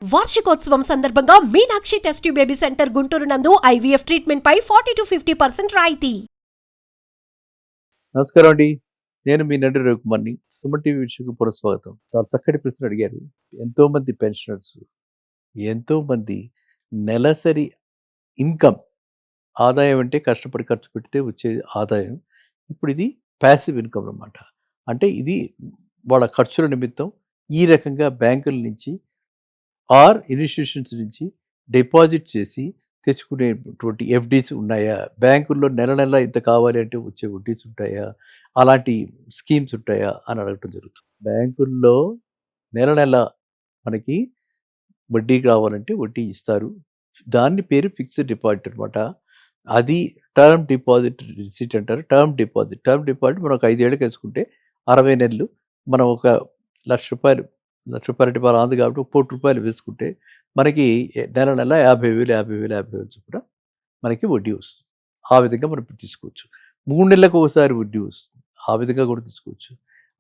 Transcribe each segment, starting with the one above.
వార్షికోత్సవం సందర్భంగా Meenakshi test tube baby centre Guntur నందు ఐవీఎఫ్ ట్రీట్మెంట్ పై 40-50% రాయితీ. నమస్కారం అండి. నేను మీ నడి రవికుమార్ని. సుమన్ టీవీ వీక్షకు పునఃస్వాగతం. చాలా చక్కటి ప్రశ్న అడిగారు. ఎంతోమంది పెన్షనర్స్, ఎంతోమంది నెలసరి ఇన్కమ్, ఆదాయం అంటే కష్టపడి ఖర్చు పెడితే వచ్చే ఆదాయం. ఇప్పుడు ఇది ప్యాసివ్ ఇన్కమ్ అన్నమాట. అంటే ఇది వాళ్ళ ఖర్చుల నిమిత్తం ఈ రకంగా బ్యాంకుల నుంచి ఆర్ ఇన్స్టిట్యూషన్స్ నుంచి డిపాజిట్ చేసి తెచ్చుకునేటువంటి ఎఫ్డీస్ ఉన్నాయా, బ్యాంకుల్లో నెల నెల ఇంత కావాలి అంటే వచ్చే వడ్డీస్ ఉంటాయా, అలాంటి స్కీమ్స్ ఉంటాయా అని అడగటం జరుగుతుంది. బ్యాంకుల్లో నెల నెల మనకి వడ్డీ కావాలంటే వడ్డీ ఇస్తారు. దాన్ని పేరు ఫిక్స్డ్ డిపాజిట్ అనమాట. అది టర్మ్ డిపాజిట్ రిసిట్ అంటారు. టర్మ్ డిపాజిట్ మనం ఒక 5 ఏళ్ళకి వేసుకుంటే 60 నెలలు మనం ఒక ₹1,00,000 ₹1,00,000 రాదు కాబట్టి ₹1,00,00,000 వేసుకుంటే మనకి నెల నెల 50,000 చొప్పున మనకి వడ్డీ వస్తుంది. ఆ విధంగా మనం తీసుకోవచ్చు. 3 నెలలకు ఒకసారి వడ్డీ వస్తుంది. ఆ విధంగా కూడా తీసుకోవచ్చు.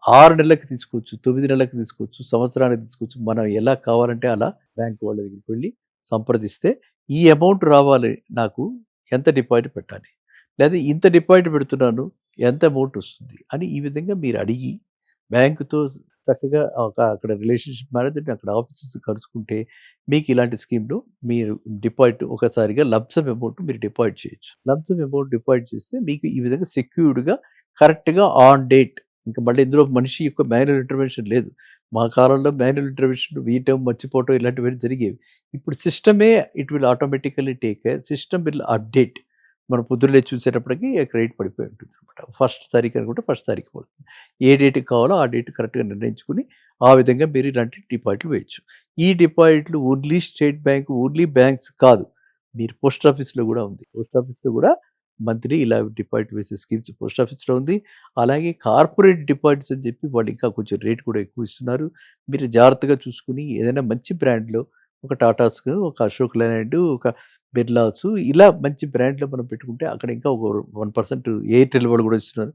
6 నెలలకు తీసుకోవచ్చు, 9 నెలలకు తీసుకోవచ్చు, సంవత్సరానికి తీసుకోవచ్చు. మనం ఎలా కావాలంటే అలా బ్యాంకు వాళ్ళ దగ్గరికి వెళ్ళి సంప్రదిస్తే ఈ అమౌంట్ రావాలి, నాకు ఎంత డిపాజిట్ పెట్టాలి, లేదా ఇంత డిపాజిట్ పెడుతున్నాను ఎంత అమౌంట్ వస్తుంది అని ఈ విధంగా మీరు అడిగి బ్యాంకుతో చక్కగా అక్కడ రిలేషన్షిప్ మేనేజర్ని అక్కడ ఆఫీసెస్ కలుసుకుంటే మీకు ఇలాంటి స్కీమ్లో మీరు డిపాజిట్ ఒకసారిగా లంప్సమ్ అమౌంట్ మీరు డిపాజిట్ చేయొచ్చు. లంప్సమ్ అమౌంట్ డిపాజిట్ చేస్తే మీకు ఈ విధంగా సెక్యూర్డ్గా కరెక్ట్గా ఆన్ డేట్, ఇంకా మళ్ళీ ఇందులో మనిషి యొక్క మాన్యువల్ ఇంటర్వెన్షన్ లేదు. మా కాలంలో మాన్యువల్ ఇంటర్వెన్షన్ వీయటం, మర్చిపోవటం ఇలాంటివన్నీ జరిగేవి. ఇప్పుడు సిస్టమే it will automatically take system will update. మనం పొద్దున్నే చూసేటప్పటికి క్రెడిట్ పడిపోయి ఉంటుంది అనమాట. ఫస్ట్ తారీఖు అనుకుంటే ఫస్ట్ తారీఖు పడుతుంది. ఏ డేట్కి కావాలో ఆ డేట్ కరెక్ట్గా నిర్ణయించుకుని ఆ విధంగా మీరు ఇలాంటి డిపాజిట్లు వేయచ్చు. ఈ డిపాజిట్లు only state bank, only banks కాదు, మీరు పోస్ట్ ఆఫీస్లో కూడా ఉంది. పోస్ట్ ఆఫీస్లో కూడా మంత్లీ ఇలా డిపాజిట్ వేసే స్కీమ్స్ పోస్ట్ ఆఫీస్లో ఉంది. అలాగే కార్పొరేట్ డిపాజిట్స్ అని చెప్పి వాళ్ళు ఇంకా కొంచెం రేట్ కూడా ఎక్కువ ఇస్తున్నారు. మీరు జాగ్రత్తగా చూసుకుని ఏదైనా మంచి బ్రాండ్లో ఒక టాటాస్, ఒక అశోక్ లైలాండ్, ఒక బిర్లాస్ ఇలా మంచి బ్రాండ్లో మనం పెట్టుకుంటే అక్కడ ఇంకా ఒక 1% ఎయిర్టెల్ వాళ్ళు కూడా ఇస్తున్నారు.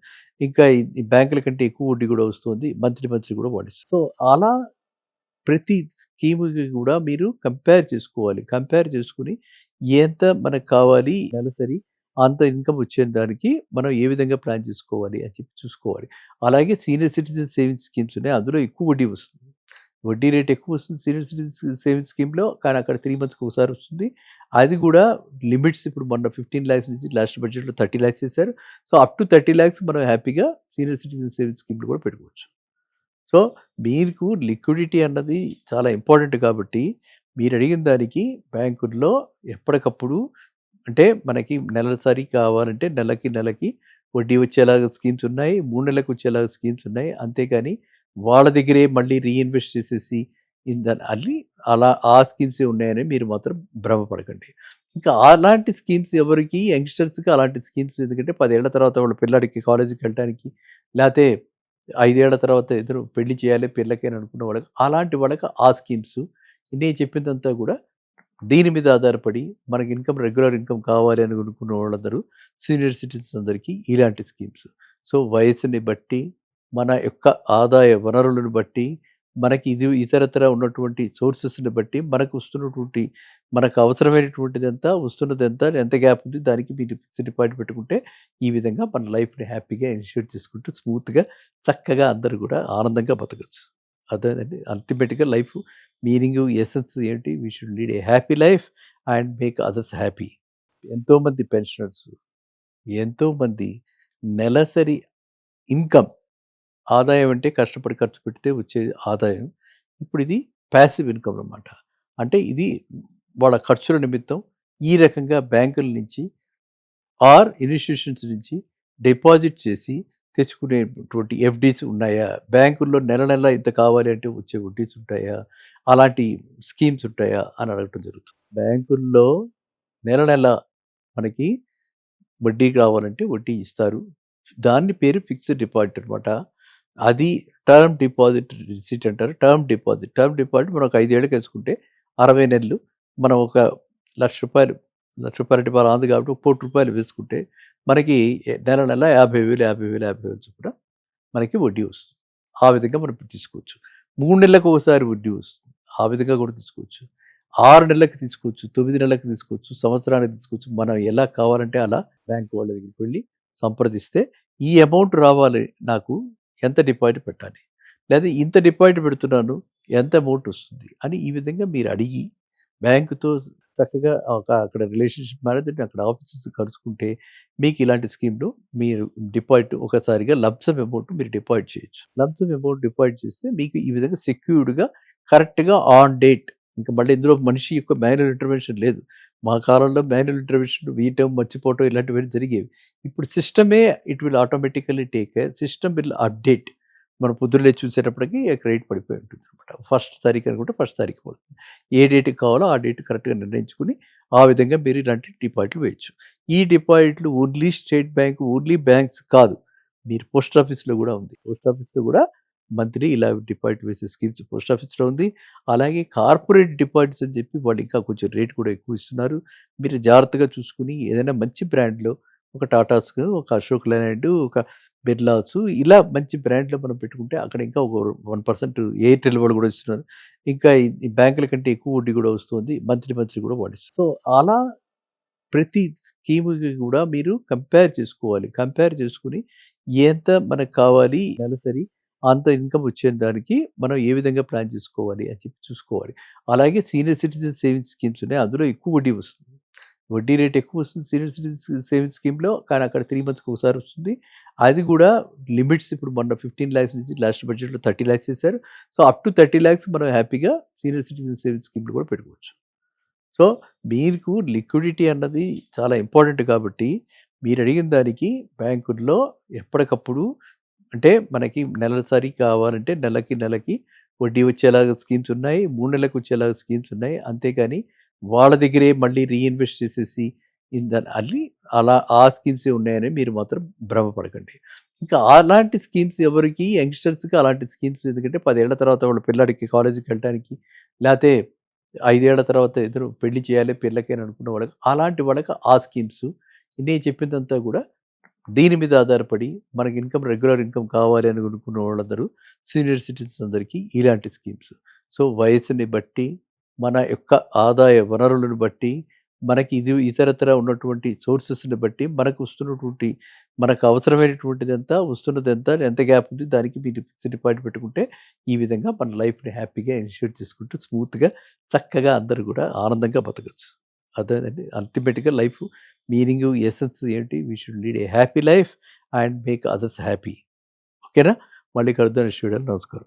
ఇంకా ఈ బ్యాంకుల కంటే ఎక్కువ వడ్డీ కూడా వస్తుంది. మంత్లీ కూడా వాడిస్తారు. సో అలా ప్రతి స్కీమ్కి కూడా మీరు కంపేర్ చేసుకోవాలి. కంపేర్ చేసుకుని ఎంత మనకు కావాలి నెలసరి అంత ఇన్కమ్ వచ్చే దానికి మనం ఏ విధంగా ప్లాన్ చేసుకోవాలి అని చెప్పి చూసుకోవాలి. అలాగే సీనియర్ సిటిజన్ సేవింగ్స్ స్కీమ్స్ ఉన్నాయి. అందులో ఎక్కువ వడ్డీ వస్తుంది. వడ్డీ రేట్ ఎక్కువ వస్తుంది సీనియర్ సిటిజన్ సేవింగ్స్ స్కీమ్లో. కానీ అక్కడ 3 మంత్స్కి ఒకసారి వస్తుంది. అది కూడా లిమిట్స్ ఇప్పుడు మొన్న 15 lakhs నుంచి లాస్ట్ బడ్జెట్లో 30 lakhs చేశారు. సో అప్ టు 30 lakhs మనం హ్యాపీగా సీనియర్ సిటిజన్ సేవింగ్స్ స్కీమ్లో కూడా పెట్టుకోవచ్చు. సో మీకు లిక్విడిటీ అన్నది చాలా ఇంపార్టెంట్ కాబట్టి మీరు అడిగిన దానికి బ్యాంకుల్లో ఎప్పటికప్పుడు అంటే మనకి నెలసరి కావాలంటే నెలకి వడ్డీ వచ్చేలాగా స్కీమ్స్ ఉన్నాయి. 3 నెలలకు వచ్చేలాగా స్కీమ్స్ ఉన్నాయి. అంతేకాని వాళ్ళ దగ్గరే మళ్ళీ రీఇన్వెస్ట్ చేసేసి అల్లి అలా ఆ స్కీమ్సే ఉన్నాయని మీరు మాత్రం భ్రమపడకండి. ఇంకా అలాంటి స్కీమ్స్ ఎవరికి యంగ్స్టర్స్కి అలాంటి స్కీమ్స్, ఎందుకంటే 10 ఏళ్ల తర్వాత వాళ్ళ పిల్లాడికి కాలేజీకి వెళ్ళడానికి, లేకపోతే 5 ఏళ్ల తర్వాత ఇద్దరు పెళ్లి చేయాలి పిల్లకని అనుకున్న వాళ్ళకి, అలాంటి వాళ్ళకి ఆ స్కీమ్స్. నేను చెప్పిందంతా కూడా దీని మీద ఆధారపడి మనకి ఇన్కమ్, రెగ్యులర్ ఇన్కమ్ కావాలి అని అనుకున్న వాళ్ళందరూ సీనియర్ సిటిజన్స్ అందరికీ ఇలాంటి స్కీమ్స్. సో వయసుని బట్టి, మన యొక్క ఆదాయ వనరులను బట్టి, మనకి ఇది ఇతరత్ర ఉన్నటువంటి సోర్సెస్ని బట్టి మనకు వస్తున్నటువంటి, మనకు అవసరమైనటువంటిది ఎంత, వస్తున్నది ఎంత, ఎంత గ్యాప్ ఉంది, దానికి మీరు ఫిక్స్డ్ డిపాజిట్ పెట్టుకుంటే ఈ విధంగా మన లైఫ్ని హ్యాపీగా ఇనిషియేట్ చేసుకుంటూ స్మూత్గా చక్కగా అందరూ కూడా ఆనందంగా బతకచ్చు. అదేనండి అల్టిమేట్గా లైఫ్ మీనింగ్, ఎసెన్స్ ఏంటి, we should lead a happy life and make others happy. ఎంతోమంది పెన్షనర్స్, ఎంతోమంది నెలసరి ఇన్కమ్, ఆదాయం అంటే కష్టపడి ఖర్చు పెడితే వచ్చే ఆదాయం. ఇప్పుడు ఇది ప్యాసివ్ ఇన్కమ్ అన్నమాట. అంటే ఇది వాళ్ళ ఖర్చుల నిమిత్తం ఈ రకంగా బ్యాంకుల నుంచి ఆర్ ఇన్స్టిట్యూషన్స్ నుంచి డిపాజిట్ చేసి తెచ్చుకునేటువంటి ఎఫ్డీస్ ఉన్నాయా, బ్యాంకుల్లో నెల నెల ఇంత కావాలి అంటే వచ్చే వడ్డీస్ ఉంటాయా, అలాంటి స్కీమ్స్ ఉంటాయా అని అడగటం జరుగుతుంది. బ్యాంకుల్లో నెల నెల మనకి వడ్డీ కావాలంటే వడ్డీ ఇస్తారు. దాన్ని పేరు ఫిక్స్డ్ డిపాజిట్ అనమాట. అది టర్మ్ డిపాజిట్ రిసిట్ అంటారు. టర్మ్ డిపాజిట్ మనం ఒక 5 ఏళ్ళకి వేసుకుంటే 60 నెలలు మనం ఒక ₹1,00,000 రాదు కాబట్టి ₹1,00,000 వేసుకుంటే మనకి నెల నెల 50,000 చొప్పున మనకి వడ్డీ వస్తుంది. ఆ విధంగా మనం తీసుకోవచ్చు. 3 నెలలకు ఒకసారి వడ్డీ వస్తుంది. ఆ విధంగా కూడా తీసుకోవచ్చు. 6 నెలలకి తీసుకోవచ్చు, 9 నెలలకి తీసుకోవచ్చు, సంవత్సరానికి తీసుకోవచ్చు. మనం ఎలా కావాలంటే అలా బ్యాంక్ వాళ్ళ దగ్గరికి వెళ్ళి సంప్రదిస్తే ఈ అమౌంట్ రావాలి నాకు, ఎంత డిపాజిట్ పెట్టాలి? లేదా ఇంత డిపాజిట్ పెడుతున్నాను, ఎంత అమౌంట్ వస్తుంది? అని ఈ విధంగా మీరు అడిగి బ్యాంకుతో చక్కగా అక్కడ రిలేషన్‌షిప్ మేనేజర్‌ని అక్కడ ఆఫీసర్స్ కలుసుకుంటే మీకు ఇలాంటి స్కీమ్‌లో మీరు డిపాజిట్ ఒకసారిగా లంప్ సమ్ అమౌంట్ మీరు డిపాజిట్ చేయొచ్చు. లంప్ సమ్ అమౌంట్ డిపాజిట్ చేస్తే మీకు ఈ విధంగా సెక్యూర్డ్‌గా కరెక్ట్‌గా ఆన్ డేట్, ఇంకా మళ్ళీ ఇందులో మనిషి యొక్క మాన్యువల్ ఇంటర్వెన్షన్ లేదు. మా కాలంలో మాన్యువల్ ఇంటర్వెన్షన్ వీయటం, మర్చిపోవటం ఇలాంటివన్నీ జరిగేవి. ఇప్పుడు సిస్టమే it will automatically take system will update. మనం పొద్దున్నే చూసేటప్పటికి క్రెడిట్ పడిపోయి ఉంటుందనమాట. ఫస్ట్ తారీఖు అనుకుంటే ఫస్ట్ తారీఖు పడుతుంది. ఏ డేట్‌కి కావాలో ఆ డేట్ కరెక్ట్‌గా నిర్ణయించుకొని ఆ విధంగా మీరు ఇలాంటి డిపాజిట్లు వేయొచ్చు. ఈ డిపాజిట్లు only state bank, only banks కాదు. మీరు పోస్ట్ ఆఫీస్‌లో కూడా ఉంది. పోస్ట్ ఆఫీస్‌లో కూడా మంత్లీ ఇలా డిపాజిట్ వేసే స్కీమ్స్ పోస్ట్ ఆఫీస్‌లో ఉంది. అలాగే కార్పొరేట్ డిపాజిట్స్ అని చెప్పి వాళ్ళు ఇంకా కొంచెం రేట్ కూడా ఎక్కువ ఇస్తున్నారు. మీరు జాగ్రత్తగా చూసుకొని ఏదైనా మంచి బ్రాండ్‌లో ఒక టాటాస్, ఒక అశోక్ లైలాండ్, ఒక బిర్లాస్ ఇలా మంచి బ్రాండ్‌లో మనం పెట్టుకుంటే అక్కడ ఇంకా ఒక 1% ఎయిర్‌టెల్ వాళ్ళు కూడా ఇస్తున్నారు. ఇంకా ఈ బ్యాంకుల కంటే ఎక్కువ వడ్డీ కూడా వస్తుంది. మంత్లీ కూడా వాళ్ళు ఇస్తారు. సో, అలా ప్రతి స్కీమ్‌కి కూడా మీరు కంపేర్ చేసుకోవాలి. కంపేర్ చేసుకొని ఎంత మనకు కావాలి నెలసరి, అంత ఇన్‌కమ్ వచ్చే దానికి మనం ఏ విధంగా ప్లాన్ చేసుకోవాలి అని చెప్పి చూసుకోవాలి. అలాగే సీనియర్ సిటిజన్ సేవింగ్స్ స్కీమ్స్ ఉన్నాయి. అందులో ఎక్కువ వడ్డీ వస్తుంది. వడ్డీ రేట్ ఎక్కువ వస్తుంది సీనియర్ సిటిజన్ సేవింగ్స్ స్కీమ్‌లో. కానీ అక్కడ 3 మంత్స్‌కి ఒకసారి వస్తుంది. అది కూడా లిమిట్స్ ఇప్పుడు మొన్న 15 లాక్స్ నుంచి లాస్ట్ బడ్జెట్‌లో 30 లాక్స్ చేశారు. సో, అప్ టు 30 లాక్స్ మనం హ్యాపీగా సీనియర్ సిటిజన్ సేవింగ్స్ స్కీమ్‌లో కూడా పెట్టుకోవచ్చు. సో, మీకు లిక్విడిటీ అన్నది చాలా ఇంపార్టెంట్ కాబట్టి మీరు అడిగిన దానికి బ్యాంకుల్లో ఎప్పటికప్పుడు అంటే మనకి నెలసరి కావాలంటే నెలకి వడ్డీ వచ్చేలాగా స్కీమ్స్ ఉన్నాయి. 3 నెలలకు వచ్చేలాగా స్కీమ్స్ ఉన్నాయి. అంతేగాని వాళ్ళ దగ్గరే మళ్ళీ రీఇన్వెస్ట్ చేసేసి అని అలా ఆ స్కీమ్సే ఉన్నాయని మీరు మాత్రం భ్రమపడకండి. ఇంకా అలాంటి స్కీమ్స్ ఎవరికి యంగ్‌స్టర్స్‌కి అలాంటి స్కీమ్స్ ఎందుకంటే 10 ఏళ్ల తర్వాత వాళ్ళ పిల్లాడికి కాలేజీకి వెళ్ళటానికి, లేతే 5 ఏళ్ల తర్వాత ఇద్దరు పెళ్లి చేయాలి పిల్లకి అని అనుకున్న వాళ్ళకి, అలాంటి వాళ్ళకి ఆ స్కీమ్స్. నేను చెప్పిందంతా కూడా దీని మీద ఆధారపడి మనకి రెగ్యులర్ ఇన్‌కమ్ కావాలి అని అనుకున్న వాళ్ళందరూ సీనియర్ సిటిజన్స్ అందరికీ ఇలాంటి స్కీమ్స్. సో, వయస్సుని బట్టి, మన యొక్క ఆదాయ వనరులను బట్టి, మనకి ఇది ఇతరత్రా ఉన్నటువంటి సోర్సెస్‌ని బట్టి, మనకు వస్తున్నటువంటి మనకు అవసరమైనటువంటిదెంత, వస్తున్నదెంత, ఎంత గ్యాప్ ఉంది దానికి మీరు ఫిక్స్డ్ డిపాజిట్ పెట్టుకుంటే ఈ విధంగా మన లైఫ్‌ని హ్యాపీగా ఇనిషియేట్ చేసుకుంటూ స్మూత్‌గా చక్కగా అందరూ కూడా ఆనందంగా బతకచ్చు. అదేనండి అల్టిమేట్‌గా లైఫ్ మీనింగ్, ఎసెన్స్ ఏంటి? We should lead a happy life and make others happy. ఓకేనా? మళ్ళీ కలుద్దాం నెక్స్ట్ వీడియోలో. నమస్కారం.